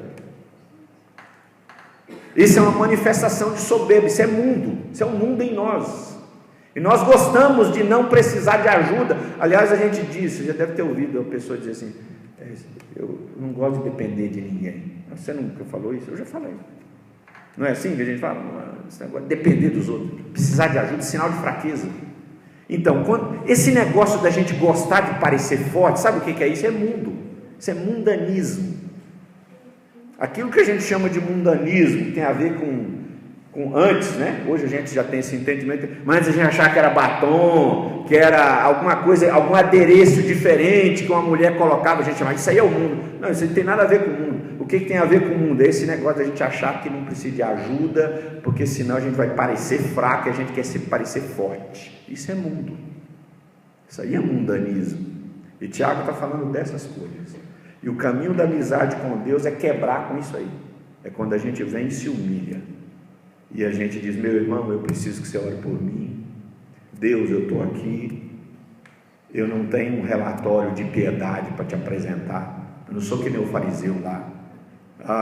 Isso é uma manifestação de soberba, isso é um mundo em nós. E nós gostamos de não precisar de ajuda. Aliás, a gente diz, você já deve ter ouvido a pessoa dizer assim: eu não gosto de depender de ninguém. Você nunca falou isso? Eu já falei. Não é assim que a gente fala? Esse negócio de depender dos outros, precisar de ajuda, sinal de fraqueza. Então, esse negócio da gente gostar de parecer forte, sabe o que é isso? É mundo, isso é mundanismo. Aquilo que a gente chama de mundanismo tem a ver com antes, né? Hoje a gente já tem esse entendimento, mas antes a gente achava que era batom, que era alguma coisa, algum adereço diferente que uma mulher colocava, a gente chamava, isso aí é o mundo. Não, isso não tem nada a ver com o mundo. O que tem a ver com o mundo? É esse negócio da gente achar que não precisa de ajuda, porque senão a gente vai parecer fraco e a gente quer parecer forte. Isso é mundo, isso aí é mundanismo. E Tiago está falando dessas coisas. E o caminho da amizade com Deus é quebrar com isso aí. É quando a gente vem e se humilha, e a gente diz: meu irmão, eu preciso que você ore por mim. Deus, eu estou aqui, eu não tenho um relatório de piedade para te apresentar, eu não sou que nem o fariseu lá.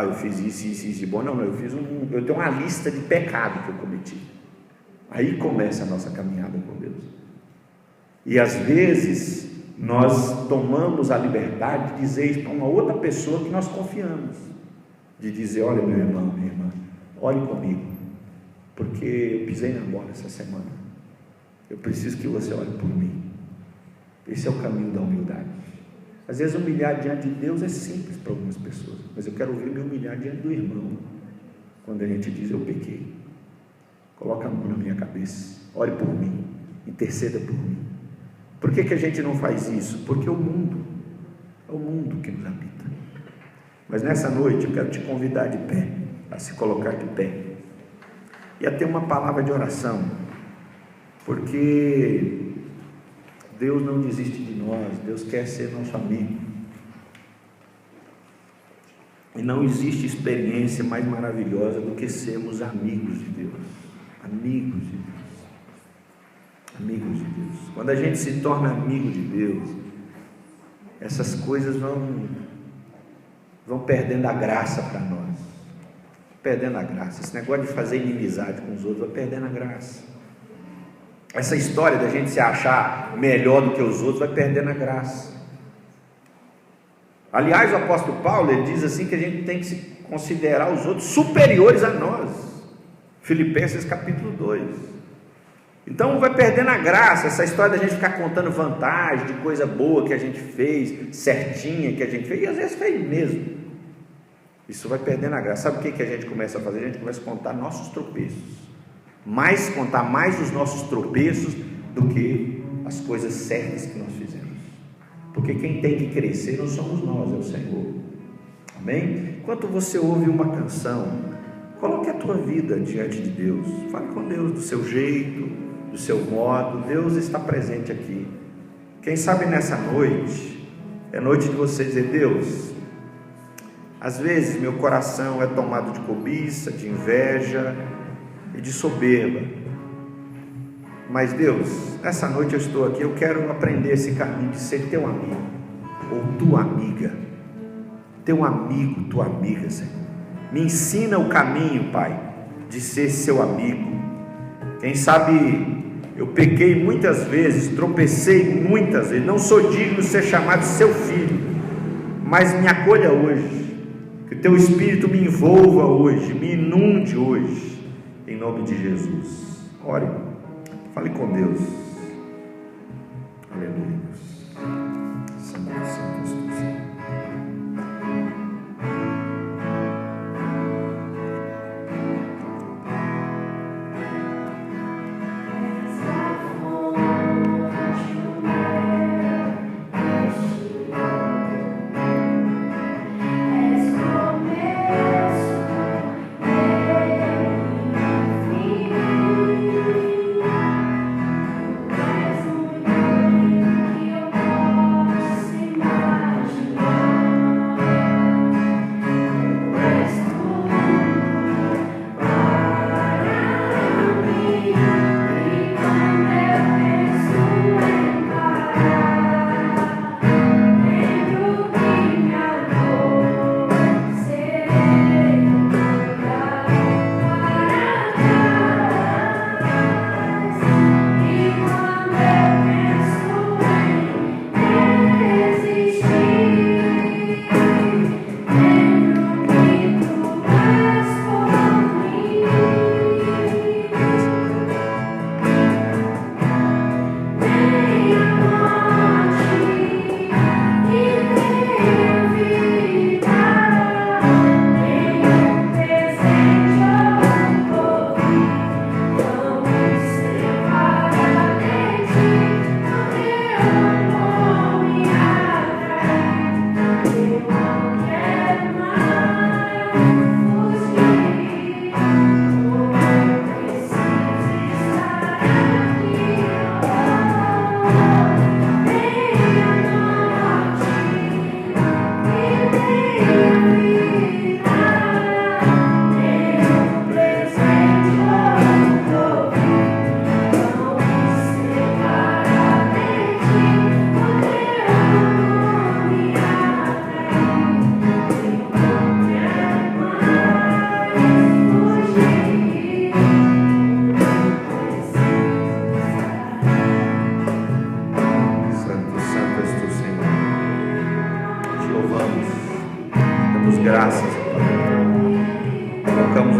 Eu fiz isso, bom, não, eu tenho uma lista de pecado que eu cometi. Aí começa a nossa caminhada com Deus. E às vezes nós tomamos a liberdade de dizer isso para uma outra pessoa que nós confiamos, de dizer: olha, meu irmão, minha irmã, ore comigo, porque eu pisei na bola essa semana, eu preciso que você ore por mim. Esse é o caminho da humildade. Às vezes humilhar diante de Deus é simples para algumas pessoas, mas eu quero ouvir me humilhar diante do irmão, quando a gente diz: eu pequei, Coloca a mão na minha cabeça, ore por mim, interceda por mim. Por que a gente não faz isso? Porque é o mundo que nos habita. Mas nessa noite eu quero te convidar de pé, a se colocar de pé, e a ter uma palavra de oração, porque Deus não desiste de nós, Deus quer ser nosso amigo, e não existe experiência mais maravilhosa do que sermos amigos de Deus, amigos de Deus, amigos de Deus. Quando a gente se torna amigo de Deus, essas coisas vão perdendo a graça para nós, perdendo a graça. Esse negócio de fazer inimizade com os outros vai perdendo a graça. Essa história da gente se achar melhor do que os outros vai perdendo a graça. Aliás, o apóstolo Paulo, ele diz assim que a gente tem que se considerar os outros superiores a nós. Filipenses capítulo 2. Então vai perdendo a graça, essa história da gente ficar contando vantagem de coisa boa que a gente fez, certinha que a gente fez, e às vezes fez mesmo. Isso vai perdendo a graça. Sabe o que a gente começa a fazer? A gente começa a contar nossos tropeços. Contar mais os nossos tropeços do que as coisas certas que nós fizemos. Porque quem tem que crescer não somos nós, é o Senhor. Amém? Enquanto você ouve uma canção, coloque a tua vida diante de Deus. Fale com Deus do seu jeito, do seu modo. Deus está presente aqui. Quem sabe nessa noite é noite de você dizer: Deus, às vezes meu coração é tomado de cobiça, de inveja e de soberba, mas Deus, nessa noite eu estou aqui, eu quero aprender esse caminho de ser teu amigo, ou tua amiga, teu amigo, tua amiga, Senhor. Me ensina o caminho, Pai, de ser seu amigo. Quem sabe eu pequei muitas vezes, tropecei muitas vezes, não sou digno de ser chamado seu filho, mas me acolha hoje, que teu Espírito me envolva hoje, me inunde hoje, em nome de Jesus. Ore, fale com Deus. Aleluia. Santo, santo, santo.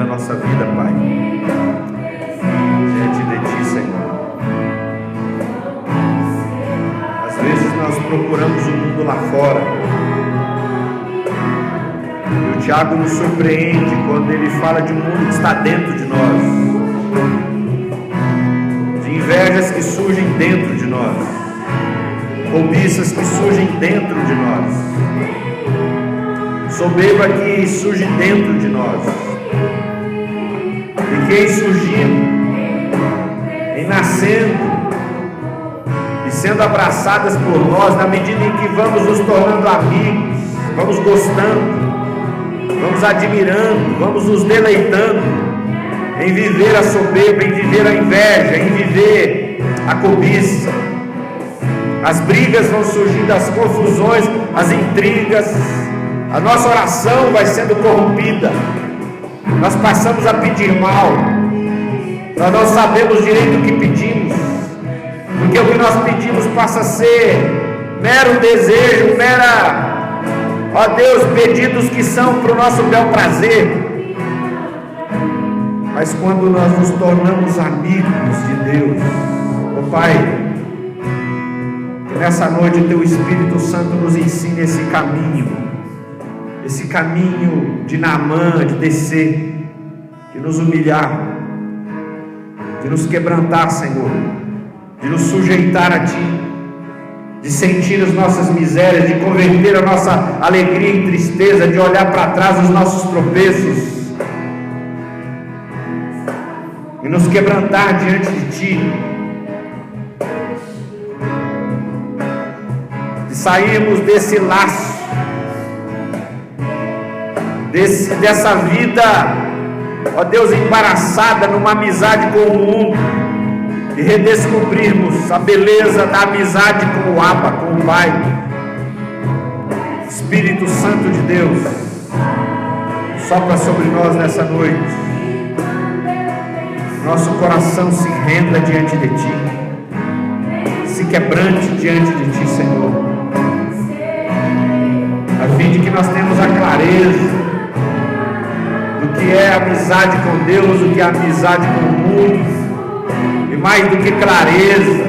Nossa vida, Pai, diante de Ti, Senhor. Às vezes nós procuramos o mundo lá fora, e o Tiago nos surpreende quando ele fala de um mundo que está dentro de nós. de invejas que surgem dentro de nós, cobiças que surgem dentro de nós, soberba que surge dentro de nós, e que em surgindo, em nascendo e sendo abraçadas por nós, na medida em que vamos nos tornando amigos, vamos gostando, vamos admirando, vamos nos deleitando em viver a soberba, em viver a inveja, em viver a cobiça. As brigas vão surgindo, as confusões, as intrigas, a nossa oração vai sendo corrompida, nós passamos a pedir mal, nós não sabemos direito o que pedimos, porque o que nós pedimos passa a ser mero desejo, ó Deus, pedidos que são para o nosso bel prazer. Mas quando nós nos tornamos amigos de Deus, ó Pai, que nessa noite o Teu Espírito Santo nos ensine esse caminho de Naamã, de descer, de nos humilhar, de nos quebrantar, Senhor, de nos sujeitar a Ti, de sentir as nossas misérias, de converter a nossa alegria em tristeza, de olhar para trás os nossos tropeços e nos quebrantar diante de Ti, de sairmos desse laço, dessa vida, ó Deus, embaraçada numa amizade com o mundo, e redescobrirmos a beleza da amizade com o Abba, com o Pai. Espírito Santo de Deus, sopra sobre nós nessa noite, nosso coração se renda diante de Ti, se quebrante diante de Ti, Senhor, a fim de que nós tenhamos a clareza do que é amizade com Deus, do que é amizade com o mundo, e mais do que clareza,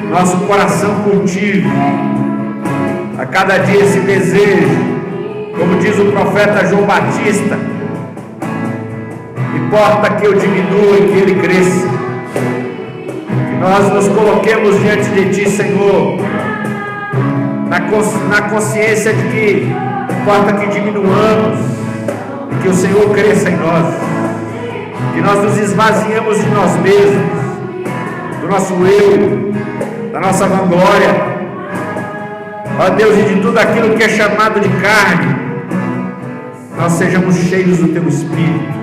nosso coração cultive a cada dia esse desejo, como diz o profeta João Batista: importa que eu diminua e que Ele cresça. Que nós nos coloquemos diante de Ti, Senhor, na consciência de que importa que diminuamos e que o Senhor cresça em nós, que nós nos esvaziemos de nós mesmos, do nosso eu, da nossa vanglória, ó Deus, e de tudo aquilo que é chamado de carne, nós sejamos cheios do Teu Espírito,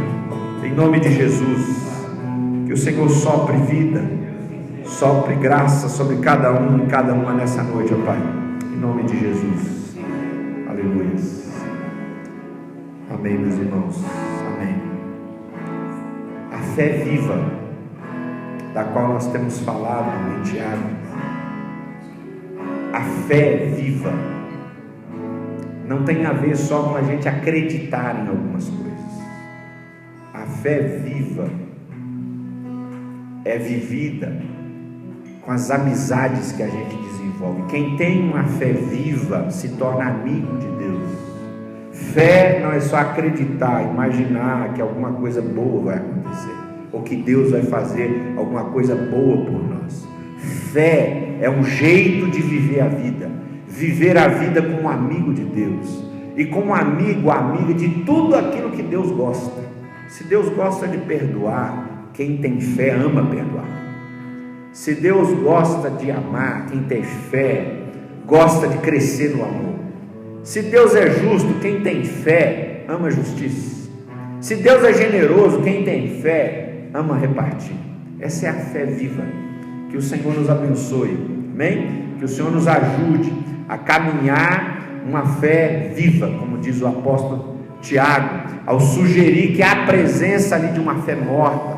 em nome de Jesus. Que o Senhor sopre vida, sopre graça sobre cada um e cada uma nessa noite, ó Pai, em nome de Jesus. Aleluia. Amém, meus irmãos. Amém. A fé viva, da qual nós temos falado em Tiago, a fé viva não tem a ver só com a gente acreditar em algumas coisas. A fé viva é vivida com as amizades que a gente desenvolve. Quem tem uma fé viva se torna amigo de Deus. Fé não é só acreditar, imaginar que alguma coisa boa vai acontecer, ou que Deus vai fazer alguma coisa boa por nós. Fé é um jeito de viver a vida como um amigo de Deus, e como amigo, amiga de tudo aquilo que Deus gosta. Se Deus gosta de perdoar, quem tem fé ama perdoar. Se Deus gosta de amar, quem tem fé gosta de crescer no amor. Se Deus é justo, quem tem fé ama justiça. Se Deus é generoso, quem tem fé ama repartir. Essa é a fé viva. Que o Senhor nos abençoe, amém? Que o Senhor nos ajude a caminhar uma fé viva, como diz o apóstolo Tiago, ao sugerir que há a presença ali de uma fé morta.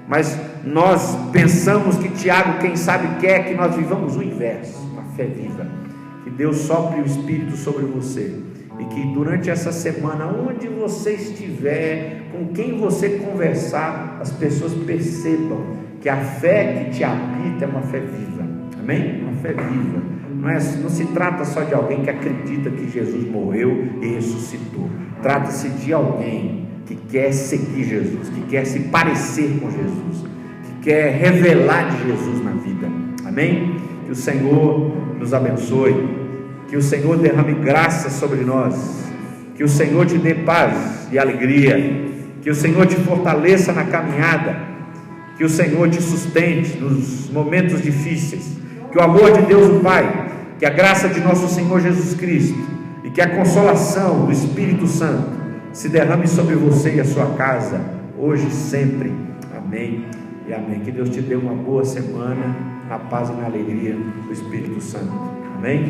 Mas nós pensamos que Tiago, quem sabe, quer que nós vivamos o inverso, uma fé viva. Que Deus sopre o Espírito sobre você, e que durante essa semana, onde você estiver, com quem você conversar, as pessoas percebam que a fé que te habita é uma fé viva, amém? Uma fé viva, não se trata só de alguém que acredita que Jesus morreu e ressuscitou, trata-se de alguém que quer seguir Jesus, que quer se parecer com Jesus, que quer revelar de Jesus na vida. Amém? Que o Senhor nos abençoe, que o Senhor derrame graça sobre nós, que o Senhor te dê paz e alegria, que o Senhor te fortaleça na caminhada, que o Senhor te sustente nos momentos difíceis, que o amor de Deus o Pai, que a graça de nosso Senhor Jesus Cristo e que a consolação do Espírito Santo se derrame sobre você e a sua casa, hoje e sempre. Amém e amém. Que Deus te dê uma boa semana, na paz e na alegria do Espírito Santo. Amém?